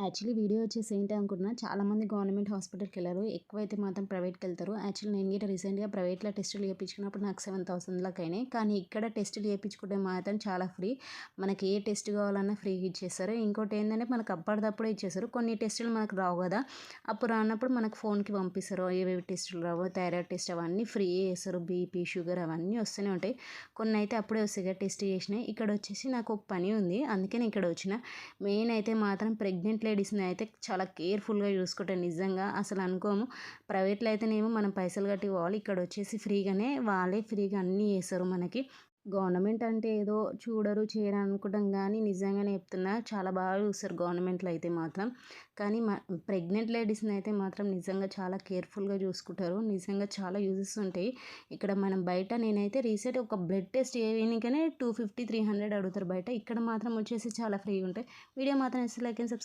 Actually video వచ్చేసి ఏంటి అనుకుంటున్నా, చాలామంది గవర్నమెంట్ హాస్పిటల్కి వెళ్ళారు, ఎక్కువైతే మాత్రం ప్రైవేట్కి వెళ్తారు. యాక్చువల్లీ నేను కూడా రీసెంట్గా ప్రైవేట్లో టెస్టులు చేయించుకున్నప్పుడు నాకు 7,000 దాకా అయినాయి. కానీ ఇక్కడ టెస్టులు చేయించుకుంటే మాత్రం చాలా ఫ్రీ. మనకి ఏ టెస్ట్ కావాలన్నా ఫ్రీగా ఇచ్చేస్తారు. ఇంకోటి ఏంటంటే మనకు అప్పటిదప్పుడే ఇచ్చేస్తారు. కొన్ని టెస్టులు మనకు రావు కదా, అప్పుడు రానప్పుడు మనకు ఫోన్కి పంపిస్తారు. ఏవేవి టెస్టులు రావో, థైరాయిడ్ టెస్ట్ అవన్నీ ఫ్రీ చేస్తారు. బీపీ, షుగర్ అవన్నీ వస్తూనే ఉంటాయి. కొన్ని అయితే అప్పుడే వస్తాయి టెస్ట్ చేసినాయి. ఇక్కడ వచ్చేసి నాకు ఒక పని ఉంది, అందుకే నేను ఇక్కడ వచ్చిన. మెయిన్ అయితే మాత్రం ప్రెగ్నెంట్ లేడీస్ని అయితే చాలా కేర్ఫుల్గా చూసుకుంటాను. నిజంగా అసలు అనుకోము. ప్రైవేట్లో అయితేనేమో మనం పైసలు కట్టి పోవాలి, ఇక్కడ వచ్చేసి ఫ్రీగానే వాళ్ళే ఫ్రీగా అన్నీ చేస్తారు మనకి. గవర్నమెంట్ అంటే ఏదో చూడరు చేయరు అనుకుంటాం, కానీ నిజంగానే చెప్తున్నా చాలా బాగా చూస్తారు గవర్నమెంట్లో అయితే మాత్రం. కానీ ప్రెగ్నెంట్ లేడీస్ని అయితే మాత్రం నిజంగా చాలా కేర్ఫుల్గా చూసుకుంటారు. నిజంగా చాలా యూజెస్ ఉంటాయి ఇక్కడ. మనం బయట నేనైతే రీసెంట్ ఒక బ్లడ్ టెస్ట్ చేయడానికనే 250, 300 అడుగుతారు బయట. ఇక్కడ మాత్రం వచ్చేసి చాలా ఫ్రీగా ఉంటాయి. వీడియో మాత్రం ఇస్తే లైక్ అండ్ సబ్స్క్రైబ్.